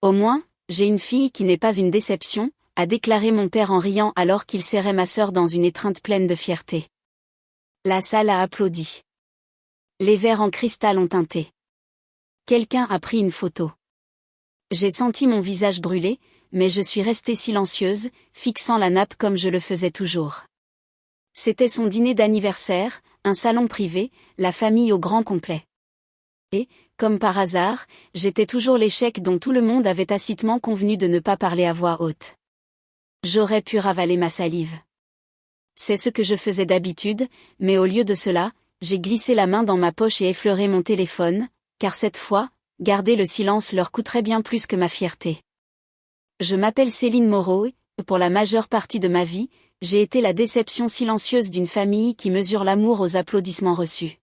Au moins, j'ai une fille qui n'est pas une déception, a déclaré mon père en riant alors qu'il serrait ma sœur dans une étreinte pleine de fierté. La salle a applaudi. Les verres en cristal ont tinté. Quelqu'un a pris une photo. J'ai senti mon visage brûler, mais je suis restée silencieuse, fixant la nappe comme je le faisais toujours. C'était son dîner d'anniversaire, un salon privé, la famille au grand complet. Et, comme par hasard, j'étais toujours l'échec dont tout le monde avait tacitement convenu de ne pas parler à voix haute. J'aurais pu ravaler ma salive. C'est ce que je faisais d'habitude, mais au lieu de cela, j'ai glissé la main dans ma poche et effleuré mon téléphone, car cette fois, garder le silence leur coûterait bien plus que ma fierté. Je m'appelle Céline Moreau et, pour la majeure partie de ma vie, j'ai été la déception silencieuse d'une famille qui mesure l'amour aux applaudissements reçus.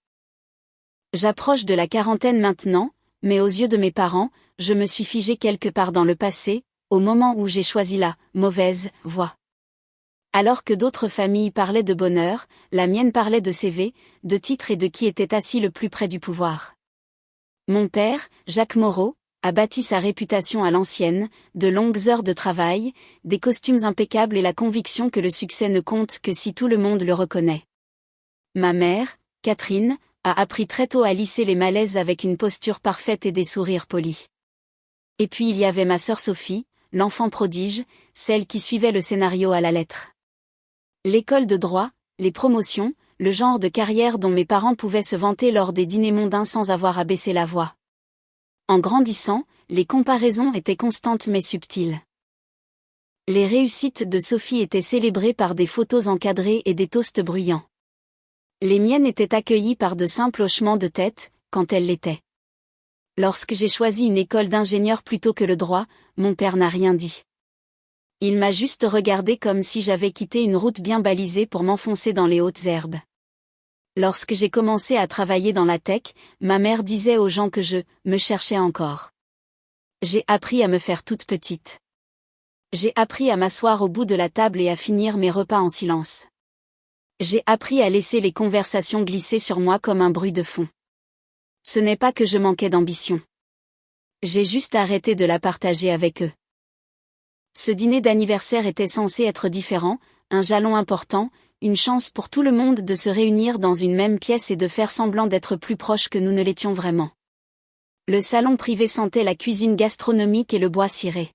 J'approche de la quarantaine maintenant, mais aux yeux de mes parents, je me suis figée quelque part dans le passé, au moment où j'ai choisi la mauvaise voie. Alors que d'autres familles parlaient de bonheur, la mienne parlait de CV, de titres et de qui était assis le plus près du pouvoir. Mon père, Jacques Moreau, a bâti sa réputation à l'ancienne, de longues heures de travail, des costumes impeccables et la conviction que le succès ne compte que si tout le monde le reconnaît. Ma mère, Catherine, a appris très tôt à lisser les malaises avec une posture parfaite et des sourires polis. Et puis il y avait ma sœur Sophie, l'enfant prodige, celle qui suivait le scénario à la lettre. L'école de droit, les promotions, le genre de carrière dont mes parents pouvaient se vanter lors des dîners mondains sans avoir à baisser la voix. En grandissant, les comparaisons étaient constantes mais subtiles. Les réussites de Sophie étaient célébrées par des photos encadrées et des toasts bruyants. Les miennes étaient accueillies par de simples hochements de tête, quand elles l'étaient. Lorsque j'ai choisi une école d'ingénieur plutôt que le droit, mon père n'a rien dit. Il m'a juste regardé comme si j'avais quitté une route bien balisée pour m'enfoncer dans les hautes herbes. Lorsque j'ai commencé à travailler dans la tech, ma mère disait aux gens que je me cherchais encore. J'ai appris à me faire toute petite. J'ai appris à m'asseoir au bout de la table et à finir mes repas en silence. J'ai appris à laisser les conversations glisser sur moi comme un bruit de fond. Ce n'est pas que je manquais d'ambition. J'ai juste arrêté de la partager avec eux. Ce dîner d'anniversaire était censé être différent, un jalon important, une chance pour tout le monde de se réunir dans une même pièce et de faire semblant d'être plus proches que nous ne l'étions vraiment. Le salon privé sentait la cuisine gastronomique et le bois ciré.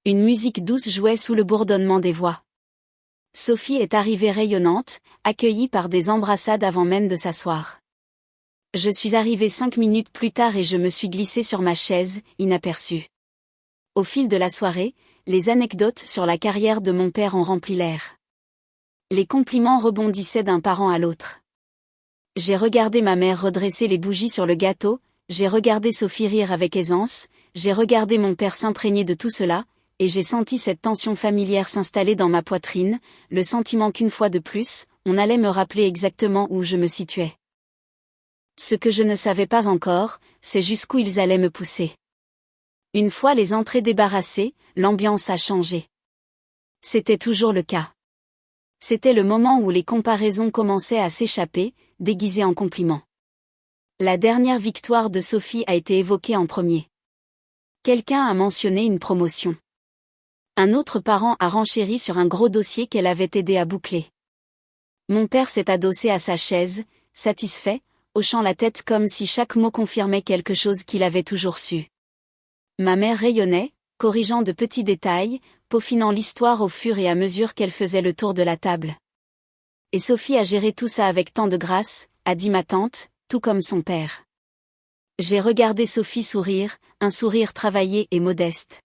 Une musique douce jouait sous le bourdonnement des voix. Sophie est arrivée rayonnante, accueillie par des embrassades avant même de s'asseoir. Je suis arrivée 5 minutes plus tard et je me suis glissée sur ma chaise, inaperçue. Au fil de la soirée, les anecdotes sur la carrière de mon père ont rempli l'air. Les compliments rebondissaient d'un parent à l'autre. J'ai regardé ma mère redresser les bougies sur le gâteau, j'ai regardé Sophie rire avec aisance, j'ai regardé mon père s'imprégner de tout cela, et j'ai senti cette tension familière s'installer dans ma poitrine, le sentiment qu'une fois de plus, on allait me rappeler exactement où je me situais. Ce que je ne savais pas encore, c'est jusqu'où ils allaient me pousser. Une fois les entrées débarrassées, l'ambiance a changé. C'était toujours le cas. C'était le moment où les comparaisons commençaient à s'échapper, déguisées en compliments. La dernière victoire de Sophie a été évoquée en premier. Quelqu'un a mentionné une promotion. Un autre parent a renchéri sur un gros dossier qu'elle avait aidé à boucler. Mon père s'est adossé à sa chaise, satisfait, hochant la tête comme si chaque mot confirmait quelque chose qu'il avait toujours su. Ma mère rayonnait, corrigeant de petits détails, peaufinant l'histoire au fur et à mesure qu'elle faisait le tour de la table. Et Sophie a géré tout ça avec tant de grâce, a dit ma tante, tout comme son père. J'ai regardé Sophie sourire, un sourire travaillé et modeste.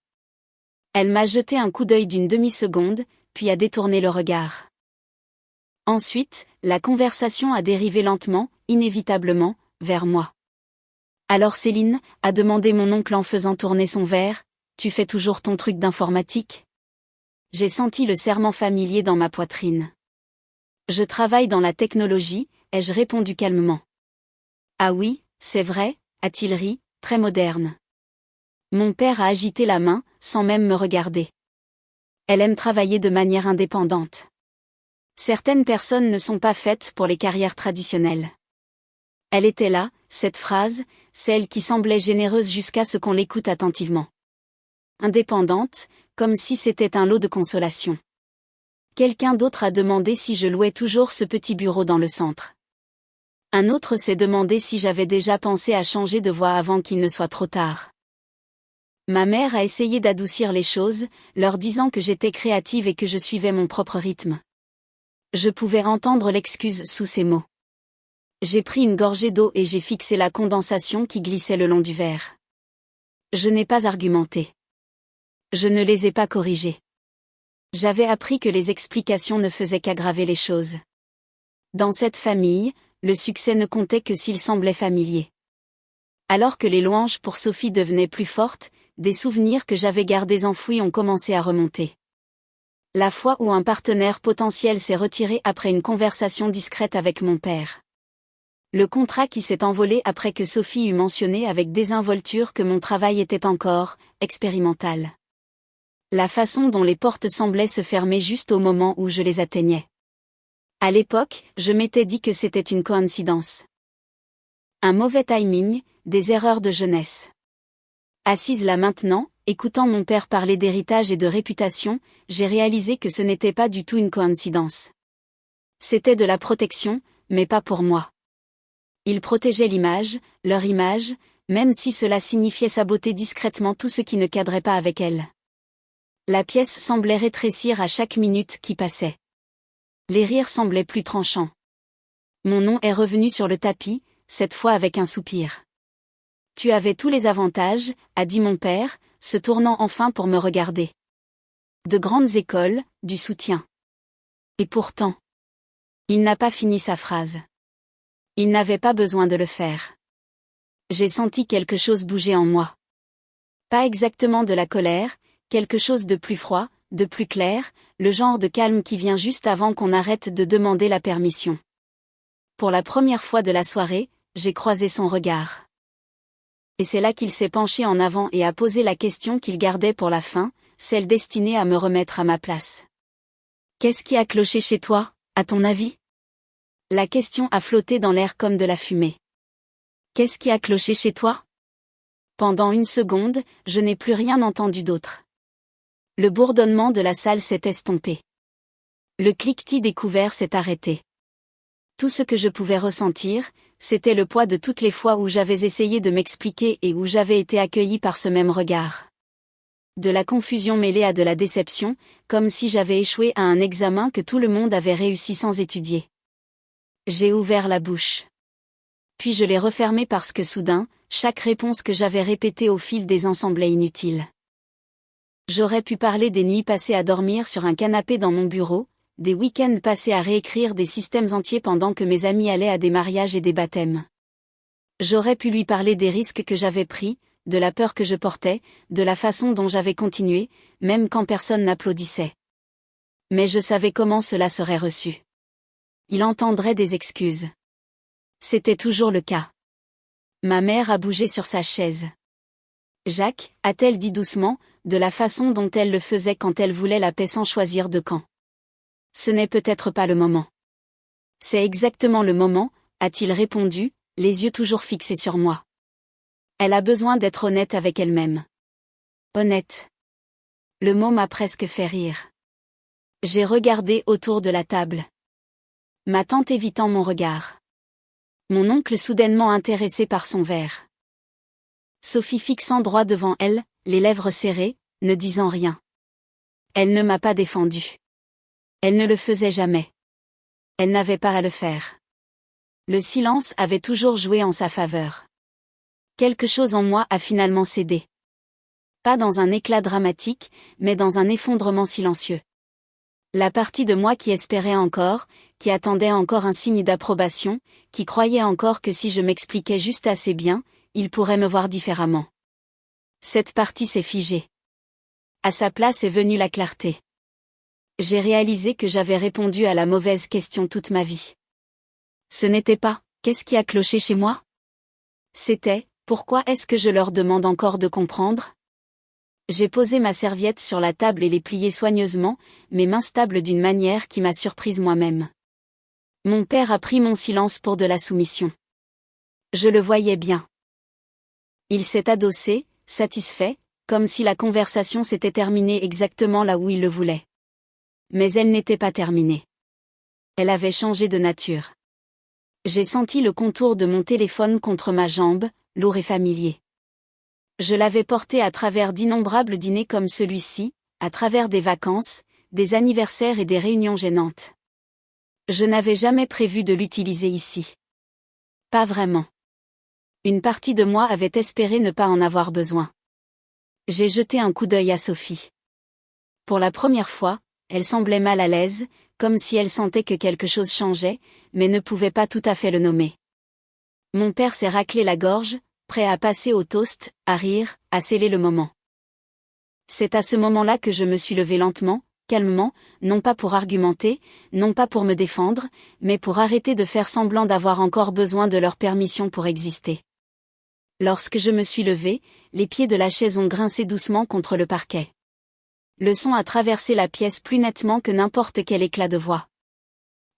Elle m'a jeté un coup d'œil d'une demi-seconde, puis a détourné le regard. Ensuite, la conversation a dérivé lentement, inévitablement, vers moi. Alors Céline, a demandé mon oncle en faisant tourner son verre, tu fais toujours ton truc d'informatique? J'ai senti le serrement familier dans ma poitrine. Je travaille dans la technologie, ai-je répondu calmement. Ah oui, c'est vrai, a-t-il ri, très moderne. Mon père a agité la main, sans même me regarder. Elle aime travailler de manière indépendante. Certaines personnes ne sont pas faites pour les carrières traditionnelles. Elle était là, cette phrase, celle qui semblait généreuse jusqu'à ce qu'on l'écoute attentivement. indépendante, comme si c'était un lot de consolation. Quelqu'un d'autre a demandé si je louais toujours ce petit bureau dans le centre. Un autre s'est demandé si j'avais déjà pensé à changer de voie avant qu'il ne soit trop tard. Ma mère a essayé d'adoucir les choses, leur disant que j'étais créative et que je suivais mon propre rythme. Je pouvais entendre l'excuse sous ces mots. J'ai pris une gorgée d'eau et j'ai fixé la condensation qui glissait le long du verre. Je n'ai pas argumenté. Je ne les ai pas corrigées. J'avais appris que les explications ne faisaient qu'aggraver les choses. Dans cette famille, le succès ne comptait que s'il semblait familier. Alors que les louanges pour Sophie devenaient plus fortes, des souvenirs que j'avais gardés enfouis ont commencé à remonter. La fois où un partenaire potentiel s'est retiré après une conversation discrète avec mon père. Le contrat qui s'est envolé après que Sophie eut mentionné avec désinvolture que mon travail était encore expérimental. La façon dont les portes semblaient se fermer juste au moment où je les atteignais. À l'époque, je m'étais dit que c'était une coïncidence. Un mauvais timing, des erreurs de jeunesse. Assise là maintenant, écoutant mon père parler d'héritage et de réputation, j'ai réalisé que ce n'était pas du tout une coïncidence. C'était de la protection, mais pas pour moi. Ils protégeaient l'image, leur image, même si cela signifiait saboter discrètement tout ce qui ne cadrait pas avec elle. La pièce semblait rétrécir à chaque minute qui passait. Les rires semblaient plus tranchants. Mon nom est revenu sur le tapis, cette fois avec un soupir. Tu avais tous les avantages, a dit mon père, se tournant enfin pour me regarder. De grandes écoles, du soutien. Et pourtant. Il n'a pas fini sa phrase. Il n'avait pas besoin de le faire. J'ai senti quelque chose bouger en moi. Pas exactement de la colère, quelque chose de plus froid, de plus clair, le genre de calme qui vient juste avant qu'on arrête de demander la permission. Pour la première fois de la soirée, j'ai croisé son regard. Et c'est là qu'il s'est penché en avant et a posé la question qu'il gardait pour la fin, celle destinée à me remettre à ma place. Qu'est-ce qui a cloché chez toi, à ton avis ? La question a flotté dans l'air comme de la fumée. Qu'est-ce qui a cloché chez toi ? Pendant une seconde, je n'ai plus rien entendu d'autre. Le bourdonnement de la salle s'est estompé. Le cliquetis des couverts s'est arrêté. Tout ce que je pouvais ressentir, c'était le poids de toutes les fois où j'avais essayé de m'expliquer et où j'avais été accueilli par ce même regard. De la confusion mêlée à de la déception, comme si j'avais échoué à un examen que tout le monde avait réussi sans étudier. J'ai ouvert la bouche. Puis je l'ai refermée parce que soudain, chaque réponse que j'avais répétée au fil des ans semblait inutile. J'aurais pu parler des nuits passées à dormir sur un canapé dans mon bureau, des week-ends passés à réécrire des systèmes entiers pendant que mes amis allaient à des mariages et des baptêmes. J'aurais pu lui parler des risques que j'avais pris, de la peur que je portais, de la façon dont j'avais continué, même quand personne n'applaudissait. Mais je savais comment cela serait reçu. Il entendrait des excuses. C'était toujours le cas. Ma mère a bougé sur sa chaise. Jacques, a-t-elle dit doucement, de la façon dont elle le faisait quand elle voulait la paix sans choisir de camp. Ce n'est peut-être pas le moment. C'est exactement le moment, a-t-il répondu, les yeux toujours fixés sur moi. Elle a besoin d'être honnête avec elle-même. Honnête. Le mot m'a presque fait rire. J'ai regardé autour de la table. Ma tante évitant mon regard. Mon oncle soudainement intéressé par son verre. Sophie fixant droit devant elle, les lèvres serrées, ne disant rien. Elle ne m'a pas défendu. Elle ne le faisait jamais. Elle n'avait pas à le faire. Le silence avait toujours joué en sa faveur. Quelque chose en moi a finalement cédé. Pas dans un éclat dramatique, mais dans un effondrement silencieux. La partie de moi qui espérait encore, qui attendait encore un signe d'approbation, qui croyait encore que si je m'expliquais juste assez bien, il pourrait me voir différemment. Cette partie s'est figée. À sa place est venue la clarté. J'ai réalisé que j'avais répondu à la mauvaise question toute ma vie. Ce n'était pas « qu'est-ce qui a cloché chez moi ?» C'était « pourquoi est-ce que je leur demande encore de comprendre ?» J'ai posé ma serviette sur la table et l'ai pliée soigneusement, mes mains stables d'une manière qui m'a surprise moi-même. Mon père a pris mon silence pour de la soumission. Je le voyais bien. Il s'est adossé, satisfait, comme si la conversation s'était terminée exactement là où il le voulait. Mais elle n'était pas terminée. Elle avait changé de nature. J'ai senti le contour de mon téléphone contre ma jambe, lourd et familier. Je l'avais porté à travers d'innombrables dîners comme celui-ci, à travers des vacances, des anniversaires et des réunions gênantes. Je n'avais jamais prévu de l'utiliser ici. Pas vraiment. Une partie de moi avait espéré ne pas en avoir besoin. J'ai jeté un coup d'œil à Sophie. Pour la première fois, elle semblait mal à l'aise, comme si elle sentait que quelque chose changeait, mais ne pouvait pas tout à fait le nommer. Mon père s'est raclé la gorge, prêt à passer au toast, à rire, à sceller le moment. C'est à ce moment-là que je me suis levée lentement, calmement, non pas pour argumenter, non pas pour me défendre, mais pour arrêter de faire semblant d'avoir encore besoin de leur permission pour exister. Lorsque je me suis levée, les pieds de la chaise ont grincé doucement contre le parquet. Le son a traversé la pièce plus nettement que n'importe quel éclat de voix.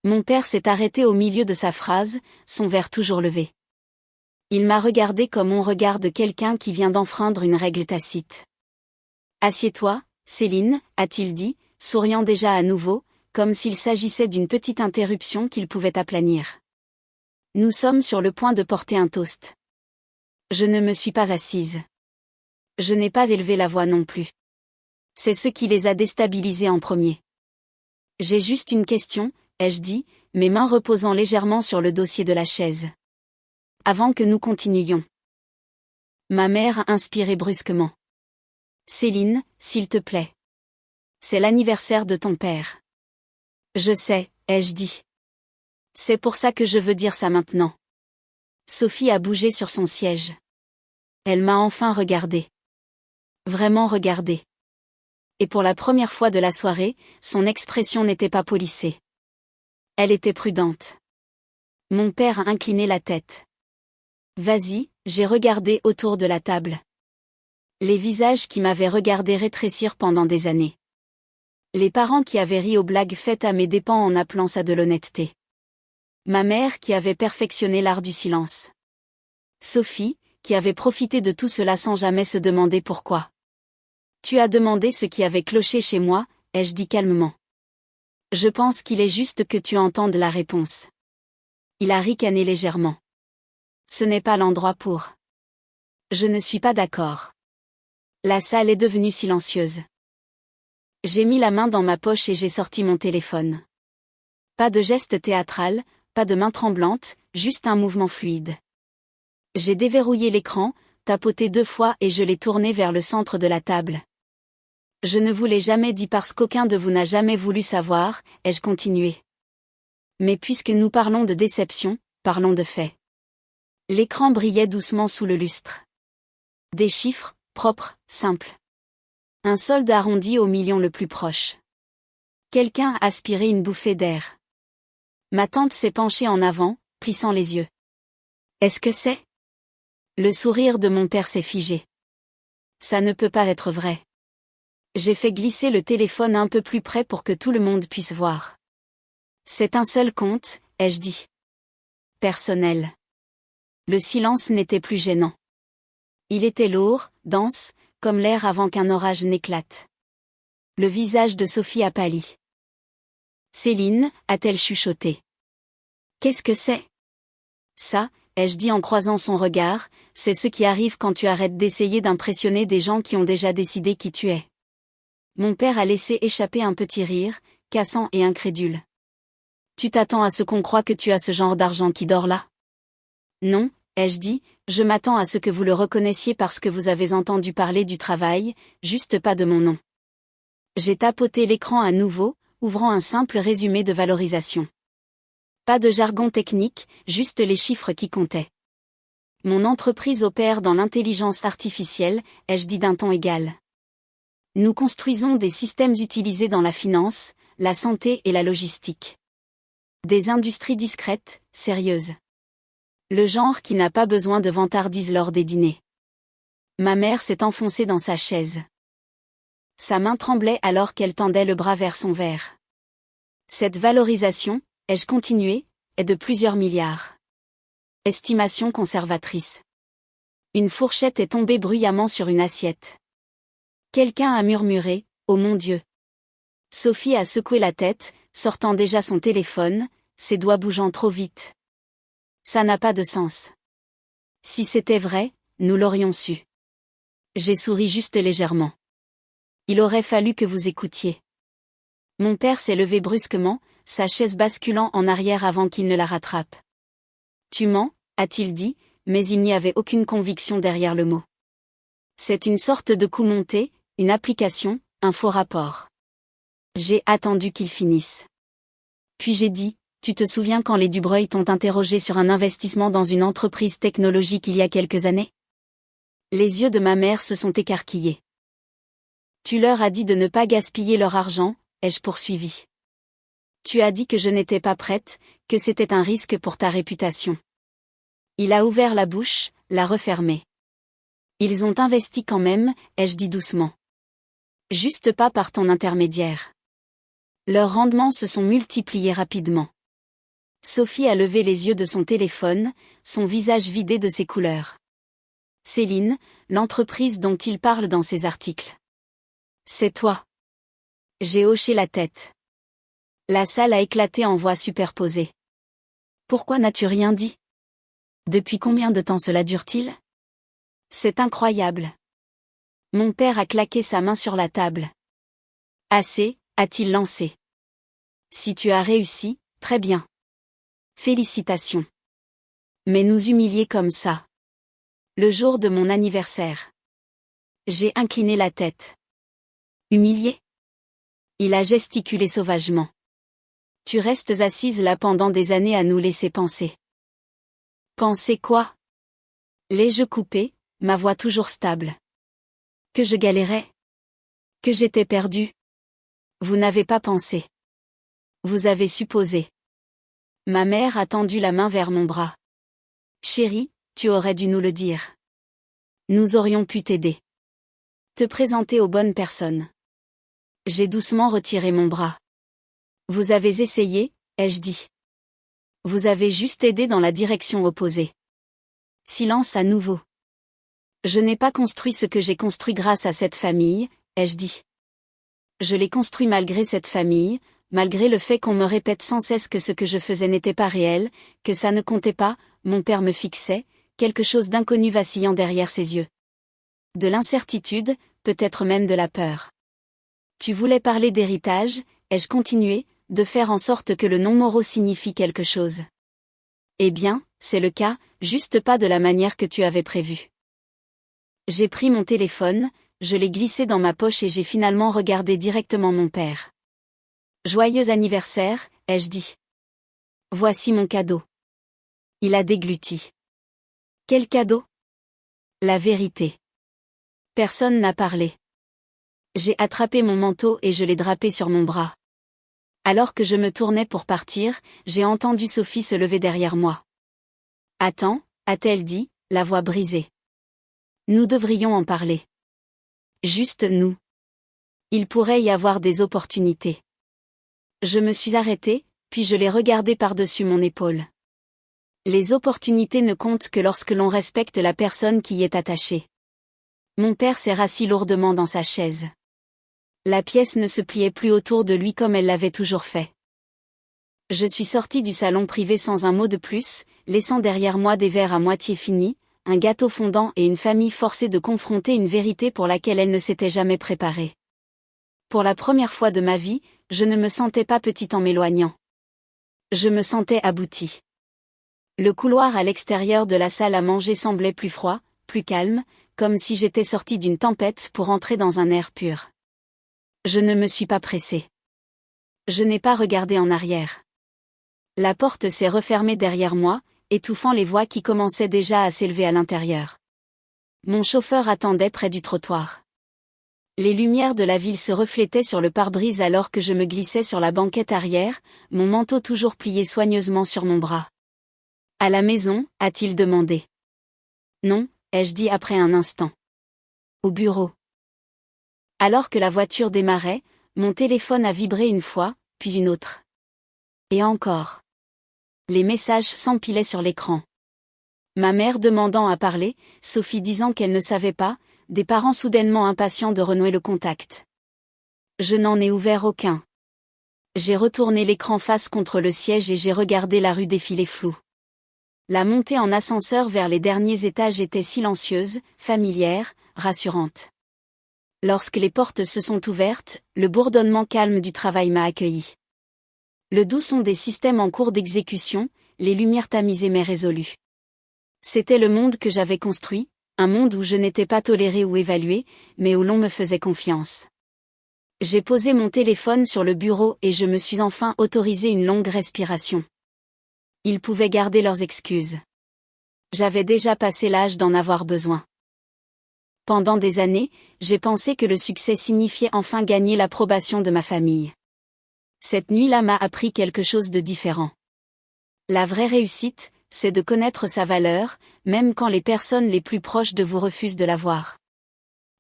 Mon père s'est arrêté au milieu de sa phrase, son verre toujours levé. Il m'a regardé comme on regarde quelqu'un qui vient d'enfreindre une règle tacite. « Assieds-toi, Céline », a-t-il dit, souriant déjà à nouveau, comme s'il s'agissait d'une petite interruption qu'il pouvait aplanir. Nous sommes sur le point de porter un toast. Je ne me suis pas assise. Je n'ai pas élevé la voix non plus. C'est ce qui les a déstabilisés en premier. J'ai juste une question, ai-je dit, mes mains reposant légèrement sur le dossier de la chaise. Avant que nous continuions. Ma mère a inspiré brusquement. Céline, s'il te plaît. C'est l'anniversaire de ton père. Je sais, ai-je dit. C'est pour ça que je veux dire ça maintenant. Sophie a bougé sur son siège. Elle m'a enfin regardé. Vraiment regardé. Et pour la première fois de la soirée, son expression n'était pas polissée. Elle était prudente. Mon père a incliné la tête. Vas-y, j'ai regardé autour de la table. Les visages qui m'avaient regardé rétrécir pendant des années. Les parents qui avaient ri aux blagues faites à mes dépens en appelant ça de l'honnêteté. Ma mère qui avait perfectionné l'art du silence. Sophie, qui avait profité de tout cela sans jamais se demander pourquoi. Tu as demandé ce qui avait cloché chez moi, ai-je dit calmement. Je pense qu'il est juste que tu entendes la réponse. Il a ricané légèrement. Ce n'est pas l'endroit pour. Je ne suis pas d'accord. La salle est devenue silencieuse. J'ai mis la main dans ma poche et j'ai sorti mon téléphone. Pas de geste théâtral, pas de main tremblante, juste un mouvement fluide. J'ai déverrouillé l'écran, tapoté 2 fois et je l'ai tourné vers le centre de la table. Je ne vous l'ai jamais dit parce qu'aucun de vous n'a jamais voulu savoir, ai-je continué. Mais puisque nous parlons de déception, parlons de faits. L'écran brillait doucement sous le lustre. Des chiffres, propres, simples. Un solde arrondi au million le plus proche. Quelqu'un a aspiré une bouffée d'air. Ma tante s'est penchée en avant, plissant les yeux. Est-ce que c'est ? Le sourire de mon père s'est figé. Ça ne peut pas être vrai. J'ai fait glisser le téléphone un peu plus près pour que tout le monde puisse voir. C'est un seul compte, ai-je dit. Personnel. Le silence n'était plus gênant. Il était lourd, dense, comme l'air avant qu'un orage n'éclate. Le visage de Sophie a pâli. Céline, a-t-elle chuchoté. Qu'est-ce que c'est ? Ça, ai-je dit en croisant son regard, c'est ce qui arrive quand tu arrêtes d'essayer d'impressionner des gens qui ont déjà décidé qui tu es. Mon père a laissé échapper un petit rire, cassant et incrédule. Tu t'attends à ce qu'on croie que tu as ce genre d'argent qui dort là ? Non, ai-je dit, je m'attends à ce que vous le reconnaissiez parce que vous avez entendu parler du travail, juste pas de mon nom. J'ai tapoté l'écran à nouveau, ouvrant un simple résumé de valorisation. Pas de jargon technique, juste les chiffres qui comptaient. Mon entreprise opère dans l'intelligence artificielle, ai-je dit d'un ton égal. Nous construisons des systèmes utilisés dans la finance, la santé et la logistique. Des industries discrètes, sérieuses. Le genre qui n'a pas besoin de vantardise lors des dîners. Ma mère s'est enfoncée dans sa chaise. Sa main tremblait alors qu'elle tendait le bras vers son verre. Cette valorisation, ai-je continué, est de plusieurs milliards. Estimation conservatrice. Une fourchette est tombée bruyamment sur une assiette. Quelqu'un a murmuré, « Oh mon Dieu !» Sophie a secoué la tête, sortant déjà son téléphone, ses doigts bougeant trop vite. Ça n'a pas de sens. Si c'était vrai, nous l'aurions su. J'ai souri juste légèrement. Il aurait fallu que vous écoutiez. Mon père s'est levé brusquement, sa chaise basculant en arrière avant qu'il ne la rattrape. Tu mens, a-t-il dit, mais il n'y avait aucune conviction derrière le mot. C'est une sorte de coup monté, une application, un faux rapport. J'ai attendu qu'il finisse. Puis j'ai dit, tu te souviens quand les Dubreuil t'ont interrogé sur un investissement dans une entreprise technologique il y a quelques années? Les yeux de ma mère se sont écarquillés. Tu leur as dit de ne pas gaspiller leur argent, ai-je poursuivi. Tu as dit que je n'étais pas prête, que c'était un risque pour ta réputation. Il a ouvert la bouche, l'a refermée. Ils ont investi quand même, ai-je dit doucement. Juste pas par ton intermédiaire. Leurs rendements se sont multipliés rapidement. Sophie a levé les yeux de son téléphone, son visage vidé de ses couleurs. Céline, l'entreprise dont il parle dans ses articles. C'est toi. J'ai hoché la tête. La salle a éclaté en voix superposée. Pourquoi n'as-tu rien dit? Depuis combien de temps cela dure-t-il? C'est incroyable. Mon père a claqué sa main sur la table. Assez, a-t-il lancé. Si tu as réussi, très bien. Félicitations. Mais nous humilier comme ça. Le jour de mon anniversaire. J'ai incliné la tête. Humilié? Il a gesticulé sauvagement. Tu restes assise là pendant des années à nous laisser penser. Penser quoi? Les jeux coupés, ma voix toujours stable. Que je galérais? Que j'étais perdue? Vous n'avez pas pensé. Vous avez supposé. Ma mère a tendu la main vers mon bras. Chérie, tu aurais dû nous le dire. Nous aurions pu t'aider. Te présenter aux bonnes personnes. J'ai doucement retiré mon bras. Vous avez essayé, ai-je dit. Vous avez juste aidé dans la direction opposée. Silence à nouveau. Je n'ai pas construit ce que j'ai construit grâce à cette famille, ai-je dit. Je l'ai construit malgré cette famille, malgré le fait qu'on me répète sans cesse que ce que je faisais n'était pas réel, que ça ne comptait pas, mon père me fixait, quelque chose d'inconnu vacillant derrière ses yeux. De l'incertitude, peut-être même de la peur. Tu voulais parler d'héritage, ai-je continué, de faire en sorte que le nom Moreau signifie quelque chose. Eh bien, c'est le cas, juste pas de la manière que tu avais prévu. J'ai pris mon téléphone, je l'ai glissé dans ma poche et j'ai finalement regardé directement mon père. Joyeux anniversaire, ai-je dit. Voici mon cadeau. Il a dégluti. Quel cadeau? La vérité. Personne n'a parlé. J'ai attrapé mon manteau et je l'ai drapé sur mon bras. Alors que je me tournais pour partir, j'ai entendu Sophie se lever derrière moi. Attends, a-t-elle dit, la voix brisée. Nous devrions en parler. Juste nous. Il pourrait y avoir des opportunités. Je me suis arrêtée, puis je l'ai regardé par-dessus mon épaule. Les opportunités ne comptent que lorsque l'on respecte la personne qui y est attachée. Mon père s'est rassis lourdement dans sa chaise. La pièce ne se pliait plus autour de lui comme elle l'avait toujours fait. Je suis sortie du salon privé sans un mot de plus, laissant derrière moi des verres à moitié finis, un gâteau fondant et une famille forcée de confronter une vérité pour laquelle elle ne s'était jamais préparée. Pour la première fois de ma vie, je ne me sentais pas petite en m'éloignant. Je me sentais aboutie. Le couloir à l'extérieur de la salle à manger semblait plus froid, plus calme, comme si j'étais sortie d'une tempête pour entrer dans un air pur. Je ne me suis pas pressée. Je n'ai pas regardé en arrière. La porte s'est refermée derrière moi, étouffant les voix qui commençaient déjà à s'élever à l'intérieur. Mon chauffeur attendait près du trottoir. Les lumières de la ville se reflétaient sur le pare-brise alors que je me glissais sur la banquette arrière, mon manteau toujours plié soigneusement sur mon bras. « À la maison ?» a-t-il demandé. « Non », ai-je dit après un instant. « Au bureau. » Alors que la voiture démarrait, mon téléphone a vibré une fois, puis une autre. Et encore. Les messages s'empilaient sur l'écran. Ma mère demandant à parler, Sophie disant qu'elle ne savait pas, des parents soudainement impatients de renouer le contact. Je n'en ai ouvert aucun. J'ai retourné l'écran face contre le siège et j'ai regardé la rue défiler floue. La montée en ascenseur vers les derniers étages était silencieuse, familière, rassurante. Lorsque les portes se sont ouvertes, le bourdonnement calme du travail m'a accueilli. Le doux son des systèmes en cours d'exécution, les lumières tamisées mais résolues. C'était le monde que j'avais construit, un monde où je n'étais pas tolérée ou évaluée, mais où l'on me faisait confiance. J'ai posé mon téléphone sur le bureau et je me suis enfin autorisé une longue respiration. Ils pouvaient garder leurs excuses. J'avais déjà passé l'âge d'en avoir besoin. Pendant des années, j'ai pensé que le succès signifiait enfin gagner l'approbation de ma famille. Cette nuit-là m'a appris quelque chose de différent. La vraie réussite, c'est de connaître sa valeur, même quand les personnes les plus proches de vous refusent de la voir.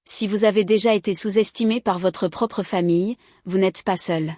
Si vous avez déjà été sous-estimé par votre propre famille, vous n'êtes pas seul.